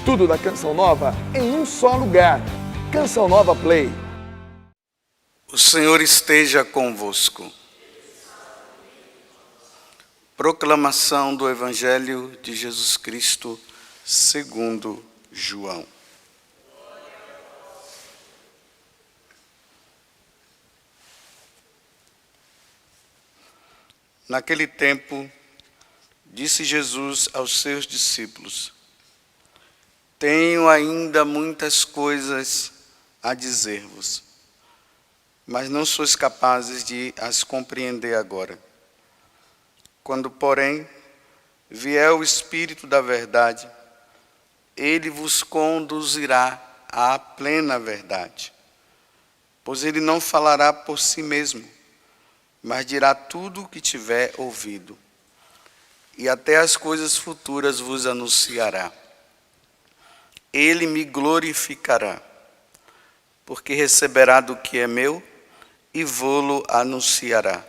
Tudo da Canção Nova em um só lugar. Canção Nova Play. O Senhor esteja convosco. Proclamação do Evangelho de Jesus Cristo segundo João. Naquele tempo, disse Jesus aos seus discípulos: tenho ainda muitas coisas a dizer-vos, mas não sois capazes de as compreender agora. Quando, porém, vier o Espírito da verdade, ele vos conduzirá à plena verdade, pois ele não falará por si mesmo, mas dirá tudo o que tiver ouvido, e até as coisas futuras vos anunciará. Ele me glorificará, porque receberá do que é meu e vô-lo anunciará.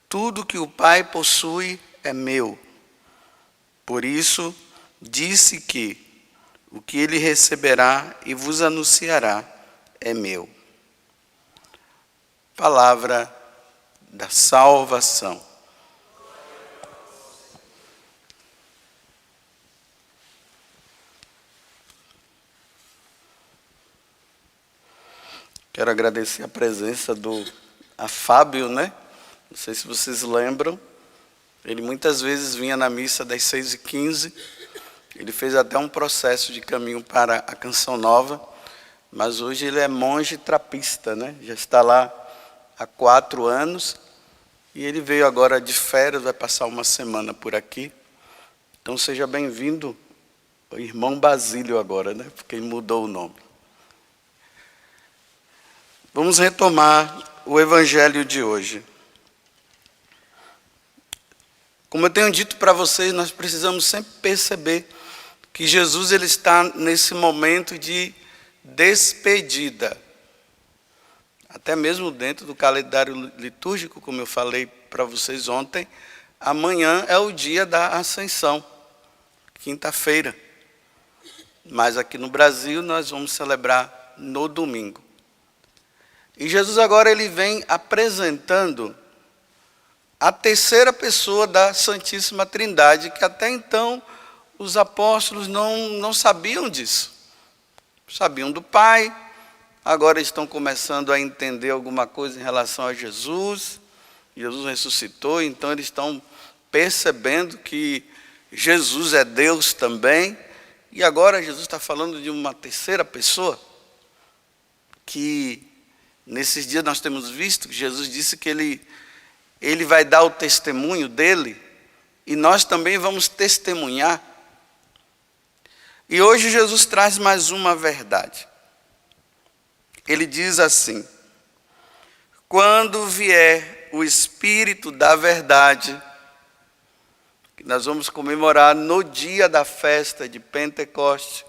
Tudo que o Pai possui é meu. Por isso, disse que o que ele receberá e vos anunciará é meu. Palavra da salvação. Quero agradecer a presença do Fábio, né? Não sei se vocês lembram. Ele muitas vezes vinha na missa das 6h15. Ele fez até um processo de caminho para a Canção Nova. Mas hoje ele é monge trapista, né? Já está lá há 4 anos. E ele veio agora de férias, vai passar uma semana por aqui. Então seja bem-vindo, o irmão Basílio agora, né? Porque ele mudou o nome. Vamos retomar o Evangelho de hoje. Como eu tenho dito para vocês, nós precisamos sempre perceber que Jesus ele está nesse momento de despedida. Até mesmo dentro do calendário litúrgico, como eu falei para vocês ontem, amanhã é o dia da Ascensão, quinta-feira. Mas aqui no Brasil nós vamos celebrar no domingo. E Jesus agora ele vem apresentando a terceira pessoa da Santíssima Trindade, que até então os apóstolos não sabiam disso. Sabiam do Pai, agora estão começando a entender alguma coisa em relação a Jesus. Jesus ressuscitou, então eles estão percebendo que Jesus é Deus também. E agora Jesus está falando de uma terceira pessoa que nesses dias nós temos visto que Jesus disse que ele vai dar o testemunho dele e nós também vamos testemunhar. E hoje Jesus traz mais uma verdade. Ele diz assim: quando vier o Espírito da verdade, que nós vamos comemorar no dia da festa de Pentecoste,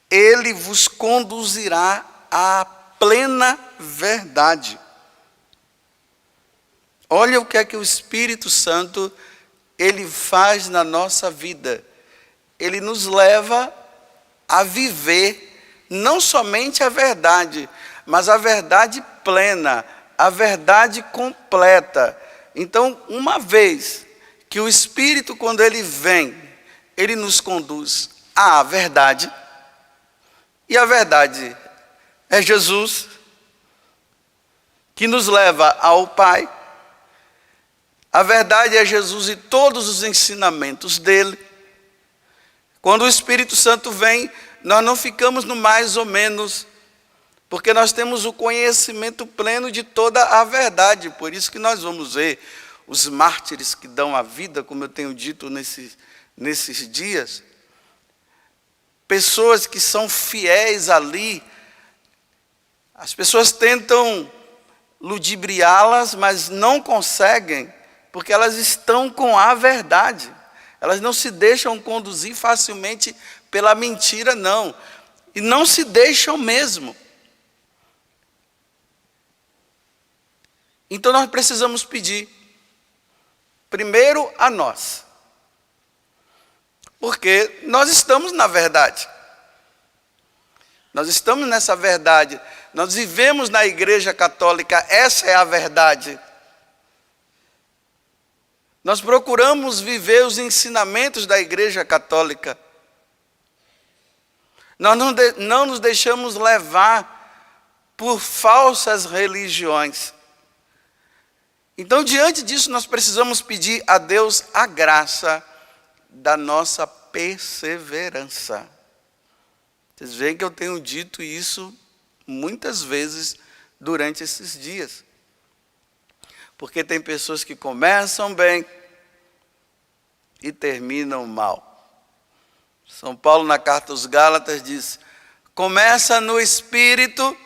ele vos conduzirá à plena verdade. Olha o que é que o Espírito Santo ele faz na nossa vida. Ele nos leva a viver não somente a verdade, mas a verdade plena, a verdade completa. Então, uma vez que o Espírito, quando ele vem, ele nos conduz à verdade, e a verdade é Jesus, que nos leva ao Pai. A verdade é Jesus e todos os ensinamentos dele. Quando o Espírito Santo vem, nós não ficamos no mais ou menos, porque nós temos o conhecimento pleno de toda a verdade. Por isso que nós vamos ver os mártires que dão a vida, como eu tenho dito nesses dias, pessoas que são fiéis ali. As pessoas tentam ludibriá-las, mas não conseguem, porque elas estão com a verdade. Elas não se deixam conduzir facilmente pela mentira, não. E não se deixam mesmo. Então nós precisamos pedir, primeiro a nós, Porque nós estamos na verdade. Nós estamos nessa verdade. Nós vivemos na Igreja Católica, essa é a verdade. Nós procuramos viver os ensinamentos da Igreja Católica. Nós não nos deixamos levar por falsas religiões. Então, diante disso, nós precisamos pedir a Deus a graça da nossa perseverança. Vocês veem que eu tenho dito isso muitas vezes durante esses dias. Porque tem pessoas que começam bem e terminam mal. São Paulo, na carta aos Gálatas, diz: começa no Espírito,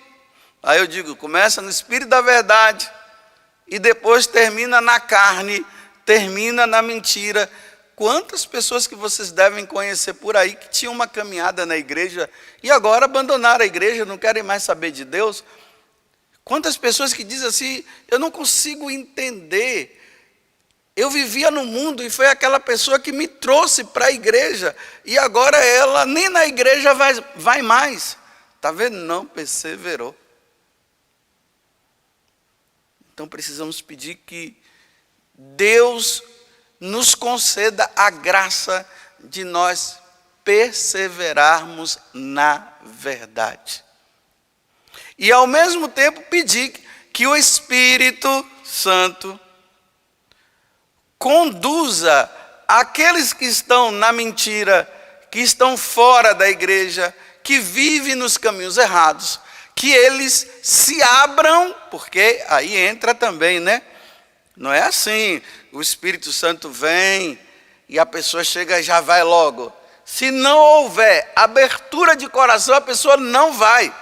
aí eu digo, começa no Espírito da verdade, e depois termina na carne, termina na mentira. Quantas pessoas que vocês devem conhecer por aí que tinham uma caminhada na igreja e agora abandonaram a igreja, não querem mais saber de Deus? Quantas pessoas que dizem assim, eu não consigo entender. Eu vivia no mundo e foi aquela pessoa que me trouxe para a igreja e agora ela nem na igreja vai mais. Está vendo? Não perseverou. Então precisamos pedir que Deus nos conceda a graça de nós perseverarmos na verdade. E ao mesmo tempo pedir que o Espírito Santo conduza aqueles que estão na mentira, que estão fora da igreja, que vivem nos caminhos errados, que eles se abram, porque aí entra também, né? Não é assim, o Espírito Santo vem e a pessoa chega e já vai logo. Se não houver abertura de coração, a pessoa não vai.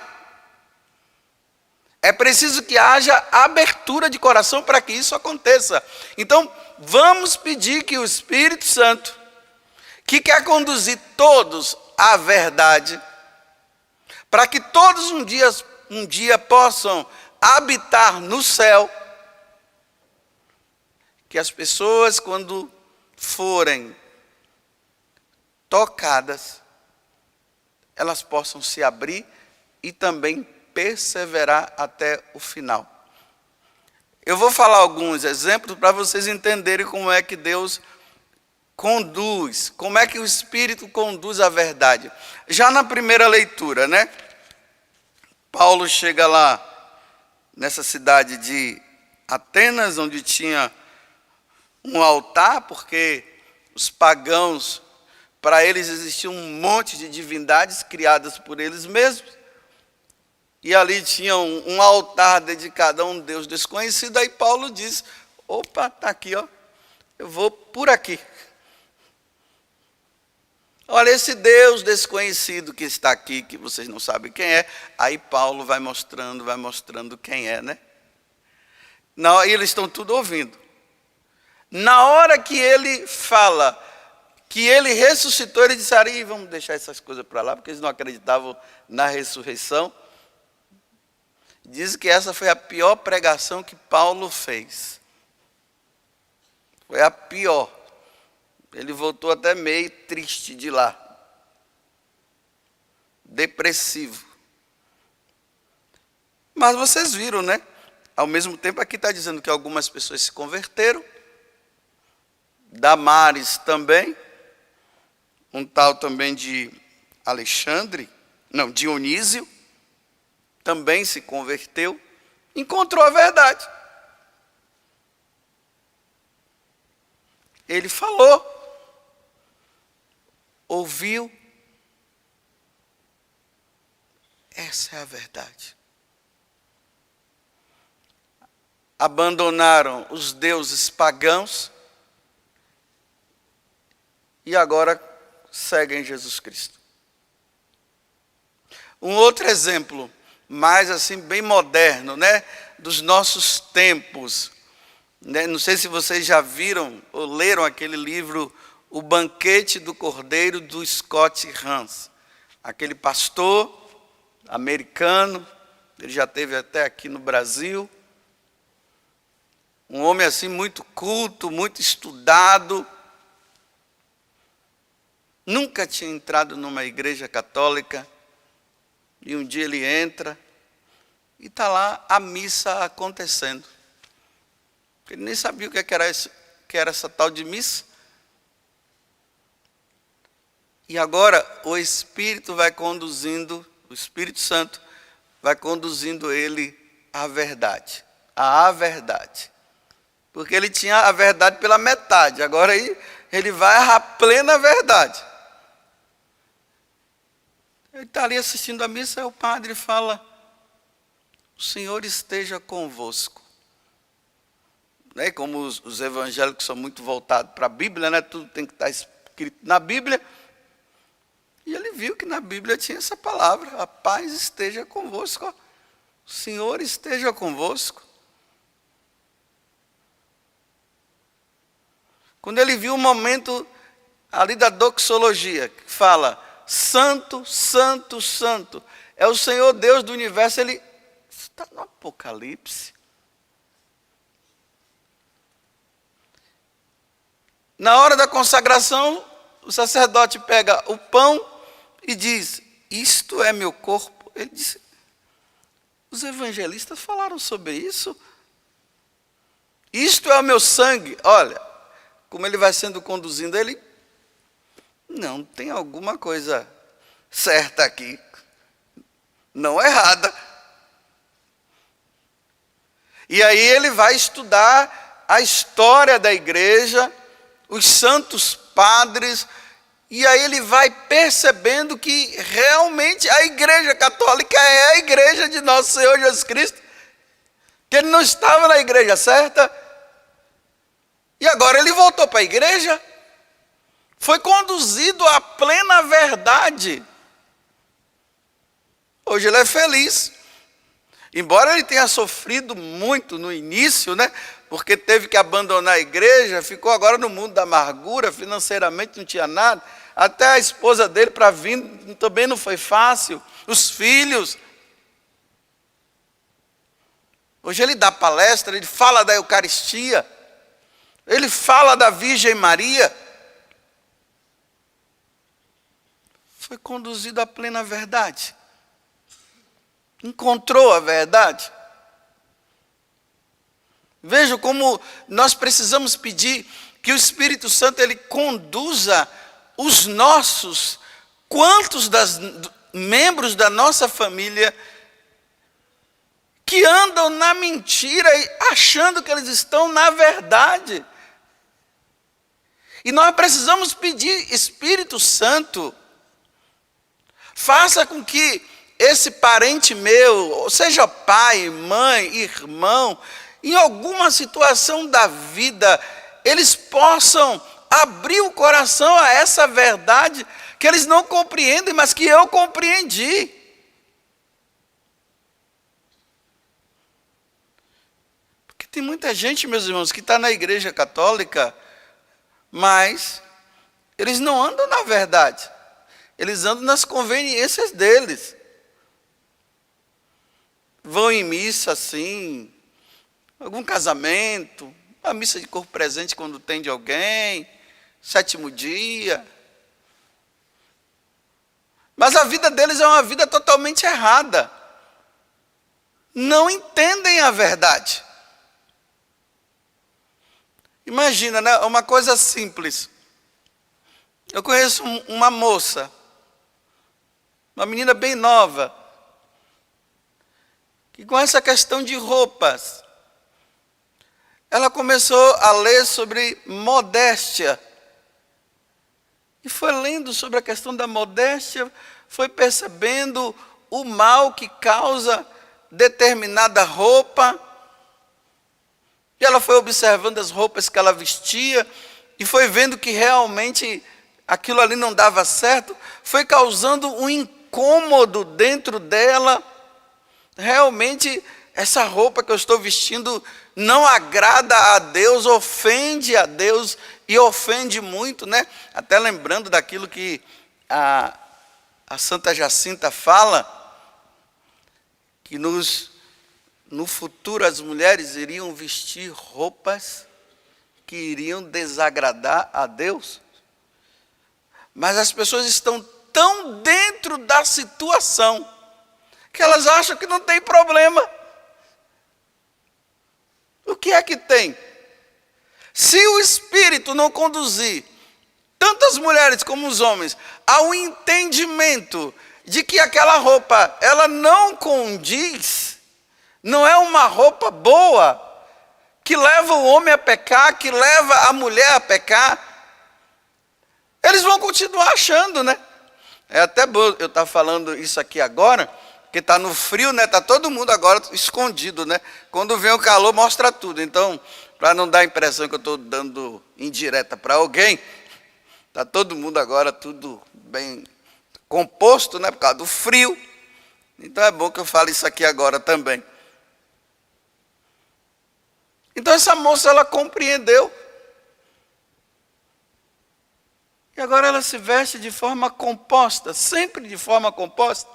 É preciso que haja abertura de coração para que isso aconteça. Então, vamos pedir que o Espírito Santo, que quer conduzir todos à verdade, para que todos um dia possam habitar no céu, que as pessoas, quando forem tocadas, elas possam se abrir e também perseverar até o final. Eu vou falar alguns exemplos para vocês entenderem como é que Deus conduz, como é que o Espírito conduz a verdade. Já na primeira leitura, né? Paulo chega lá nessa cidade de Atenas, onde tinha um altar, porque os pagãos, para eles existia um monte de divindades criadas por eles mesmos. E ali tinha um altar dedicado a um Deus desconhecido. Aí Paulo diz, opa, está aqui, ó, eu vou por aqui. Olha, esse Deus desconhecido que está aqui, que vocês não sabem quem é. Aí Paulo vai mostrando quem é, né? Não, e eles estão tudo ouvindo. Na hora que ele fala que ele ressuscitou, ele disse, aí vamos deixar essas coisas para lá, porque eles não acreditavam na ressurreição. Diz que essa foi a pior pregação que Paulo fez. Foi a pior. Ele voltou até meio triste de lá. Depressivo. Mas vocês viram, né? Ao mesmo tempo aqui está dizendo que algumas pessoas se converteram. Damares também. Um tal também de Dionísio. Também se converteu. Encontrou a verdade. Ele falou. Ouviu. Essa é a verdade. Abandonaram os deuses pagãos e agora seguem Jesus Cristo. Um outro exemplo, mais assim, bem moderno, né? Dos nossos tempos. Né? Não sei se vocês já viram ou leram aquele livro O Banquete do Cordeiro, do Scott Hahn. Aquele pastor americano, ele já esteve até aqui no Brasil. Um homem assim muito culto, muito estudado. nunca tinha entrado numa igreja católica, e um dia ele entra e está lá a missa acontecendo. Ele nem sabia o que era essa tal de missa. E agora o Espírito vai conduzindo, o Espírito Santo vai conduzindo ele à verdade. À verdade. Porque ele tinha a verdade pela metade, agora aí ele vai à plena verdade. Ele está ali assistindo a missa, e o padre fala: o Senhor esteja convosco. Né? Como os evangélicos são muito voltados para a Bíblia, né? Tudo tem que estar escrito na Bíblia. E ele viu que na Bíblia tinha essa palavra: a paz esteja convosco. O Senhor esteja convosco. Quando ele viu o momento ali da doxologia, que fala: Santo, Santo, Santo, é o Senhor Deus do universo, ele está no Apocalipse. Na hora da consagração, o sacerdote pega o pão e diz: isto é meu corpo. Ele disse: os evangelistas falaram sobre isso. Isto é o meu sangue. Olha, como ele vai sendo conduzindo, ele: não, tem alguma coisa certa aqui, não errada. E aí ele vai estudar a história da igreja, os santos padres, e aí ele vai percebendo que realmente a igreja católica é a igreja de nosso Senhor Jesus Cristo, que ele não estava na igreja certa, e agora ele voltou para a igreja, foi conduzido à plena verdade. Hoje ele é feliz, embora ele tenha sofrido muito no início, né? Porque teve que abandonar a igreja, ficou agora no mundo da amargura, financeiramente não tinha nada, até a esposa dele para vir também não foi fácil, os filhos. Hoje ele dá palestra, ele fala da Eucaristia, ele fala da Virgem Maria. Foi conduzido à plena verdade. Encontrou a verdade. Veja como nós precisamos pedir que o Espírito Santo ele conduza os nossos, quantos membros da nossa família que andam na mentira achando que eles estão na verdade. E nós precisamos pedir: Espírito Santo, faça com que esse parente meu, seja pai, mãe, irmão, em alguma situação da vida, eles possam abrir o coração a essa verdade que eles não compreendem, mas que eu compreendi. Porque tem muita gente, meus irmãos, que está na igreja católica, mas eles não andam na verdade. Eles andam nas conveniências deles. Vão em missa assim, algum casamento, uma missa de corpo presente quando tem de alguém, 7º dia. Mas a vida deles é uma vida totalmente errada. Não entendem a verdade. Imagina, né? Uma coisa simples. Eu conheço uma moça, uma menina bem nova, que com essa questão de roupas, ela começou a ler sobre modéstia. E foi lendo sobre a questão da modéstia, foi percebendo o mal que causa determinada roupa. E ela foi observando as roupas que ela vestia e foi vendo que realmente aquilo ali não dava certo, foi causando um incômodo dentro dela. Realmente essa roupa que eu estou vestindo não agrada a Deus, ofende a Deus e ofende muito, né? Até lembrando daquilo que a Santa Jacinta fala, que no futuro as mulheres iriam vestir roupas que iriam desagradar a Deus. Mas as pessoas estão tão dentro da situação que elas acham que não tem problema. O que é que tem? Se o Espírito não conduzir tanto as mulheres como os homens ao entendimento de que aquela roupa, ela não condiz, não é uma roupa boa, que leva o homem a pecar, que leva a mulher a pecar, eles vão continuar achando, né? É até bom eu estar falando isso aqui agora, porque está no frio, né? Está todo mundo agora escondido, né? Quando vem o calor, mostra tudo. Então, para não dar a impressão que eu estou dando indireta para alguém, está todo mundo agora tudo bem composto, né? Por causa do frio. Então é bom que eu fale isso aqui agora também. Então essa moça, ela compreendeu. E agora ela se veste de forma composta, sempre de forma composta,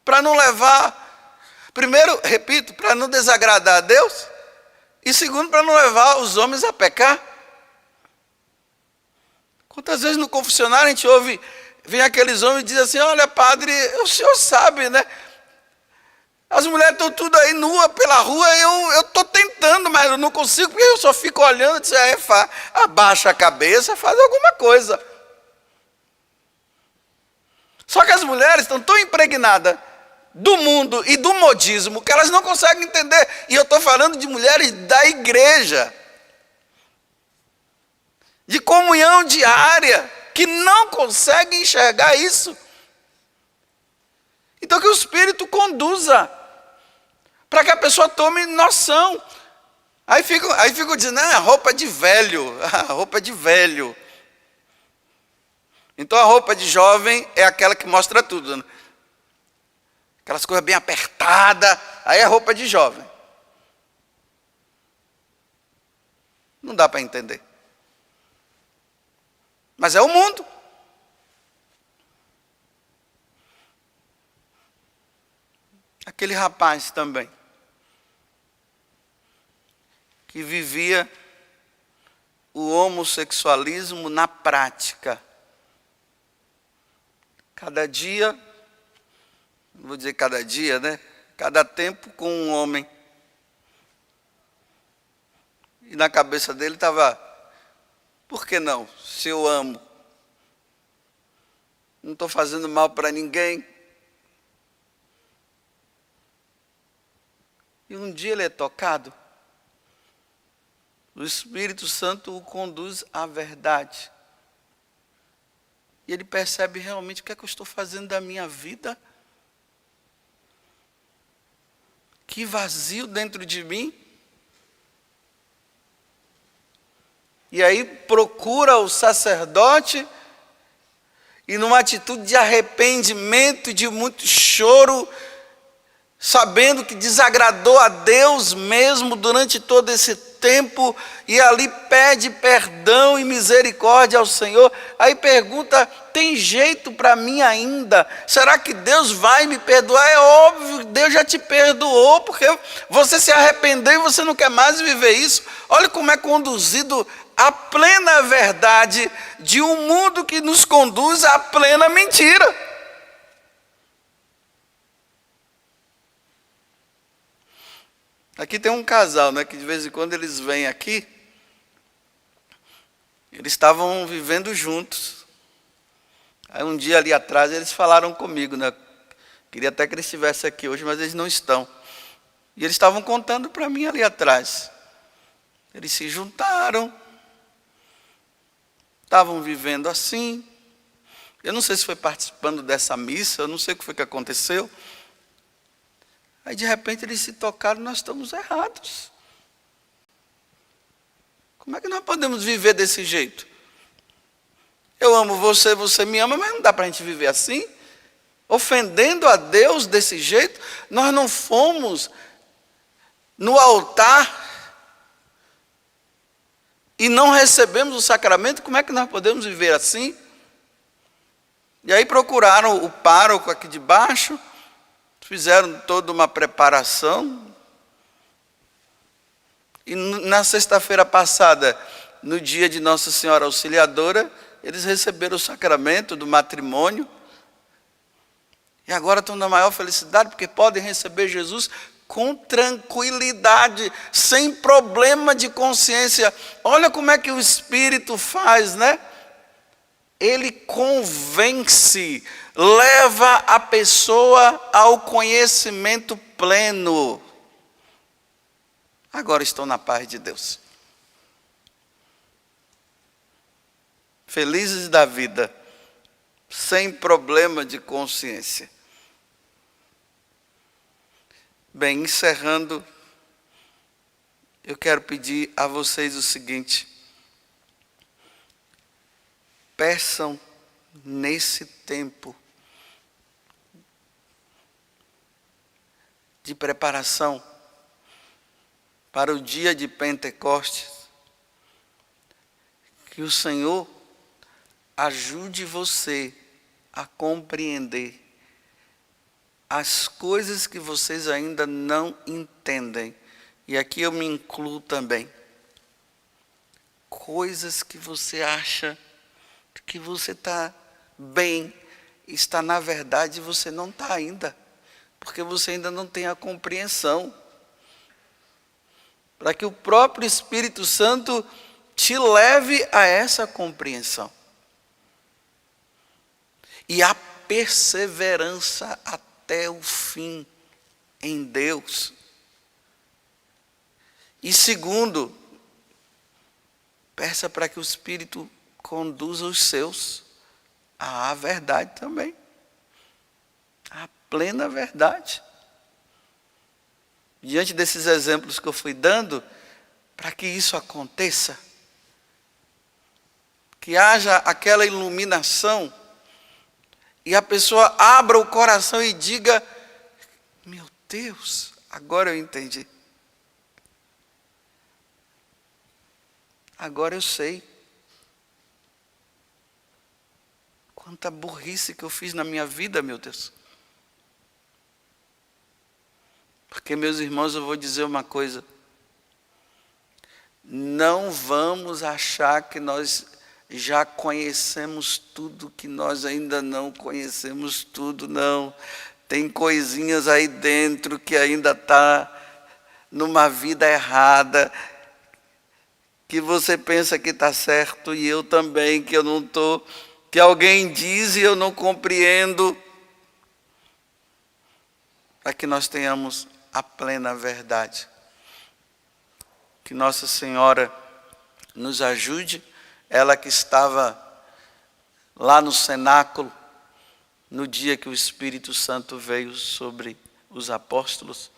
para não levar, primeiro, repito, para não desagradar a Deus, e segundo, para não levar os homens a pecar. Quantas vezes no confessionário a gente ouve, vem aqueles homens e diz assim: olha, padre, o senhor sabe, né? As mulheres estão tudo aí nua pela rua, eu estou tentando, mas eu não consigo, porque eu só fico olhando e diz, abaixa a cabeça, faz alguma coisa. Só que as mulheres estão tão impregnadas do mundo e do modismo que elas não conseguem entender. E eu estou falando de mulheres da igreja, de comunhão diária, que não conseguem enxergar isso. Então que o Espírito conduza, para que a pessoa tome noção. Aí fico dizendo, roupa de velho, roupa de velho. Então a roupa de jovem é aquela que mostra tudo, né? Aquelas coisas bem apertadas, aí é roupa de jovem. Não dá para entender. Mas é o mundo. Aquele rapaz também, que vivia o homossexualismo na prática. Cada dia, não vou dizer cada dia, né? Cada tempo com um homem. E na cabeça dele estava, por que não? Se eu amo, não estou fazendo mal para ninguém. E um dia ele é tocado, o Espírito Santo o conduz à verdade. E ele percebe realmente o que é que eu estou fazendo da minha vida. Que vazio dentro de mim. E aí procura o sacerdote e numa atitude de arrependimento, de muito choro, sabendo que desagradou a Deus mesmo durante todo esse tempo, e ali pede perdão e misericórdia ao Senhor. Aí pergunta, tem jeito para mim ainda? Será que Deus vai me perdoar? É óbvio, Deus já te perdoou, porque você se arrependeu e você não quer mais viver isso. Olha como é conduzido a plena verdade de um mundo que nos conduz à plena mentira. Aqui tem um casal, né, que de vez em quando eles vêm aqui. Eles estavam vivendo juntos. Aí um dia ali atrás eles falaram comigo, né? Queria até que eles estivessem aqui hoje, mas eles não estão. E eles estavam contando para mim ali atrás. Eles se juntaram, estavam vivendo assim. Eu não sei se foi participando dessa missa, eu não sei o que foi que aconteceu. Aí de repente eles se tocaram, nós estamos errados. Como é que nós podemos viver desse jeito? Eu amo você, você me ama, mas não dá para a gente viver assim, ofendendo a Deus desse jeito. Nós não fomos no altar e não recebemos o sacramento. Como é que nós podemos viver assim? E aí procuraram o pároco aqui de baixo, fizeram toda uma preparação. E na sexta-feira passada, no dia de Nossa Senhora Auxiliadora, eles receberam o sacramento do matrimônio e agora estão na maior felicidade porque podem receber Jesus com tranquilidade, sem problema de consciência. Olha como é que o Espírito faz, né? Ele convence, leva a pessoa ao conhecimento pleno. Agora estão na paz de Deus. Felizes da vida, sem problema de consciência. Bem, encerrando, eu quero pedir a vocês o seguinte: peçam nesse tempo de preparação para o dia de Pentecostes, que o Senhor ajude você a compreender as coisas que vocês ainda não entendem. E aqui eu me incluo também. Coisas que você acha que você está bem, está na verdade você não está ainda, porque você ainda não tem a compreensão. Para que o próprio Espírito Santo te leve a essa compreensão. E a perseverança até o fim em Deus. E segundo, peça para que o Espírito conduza os seus à verdade também. À plena verdade. Diante desses exemplos que eu fui dando, para que isso aconteça, que haja aquela iluminação, e a pessoa abra o coração e diga: meu Deus, agora eu entendi. Agora eu sei. Quanta burrice que eu fiz na minha vida, meu Deus. Porque, meus irmãos, eu vou dizer uma coisa. Não vamos achar que nós já conhecemos tudo, que nós ainda não conhecemos tudo, não. Tem coisinhas aí dentro que ainda está numa vida errada, que você pensa que está certo e eu também, que eu não estou, que alguém diz e eu não compreendo, para que nós tenhamos a plena verdade. Que Nossa Senhora nos ajude, ela que estava lá no cenáculo, no dia que o Espírito Santo veio sobre os apóstolos,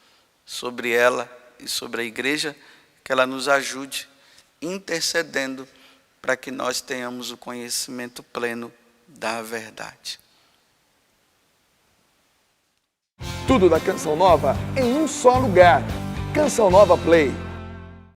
sobre ela e sobre a igreja, que ela nos ajude, intercedendo para que nós tenhamos o conhecimento pleno da verdade. Tudo da Canção Nova em um só lugar. Canção Nova Play.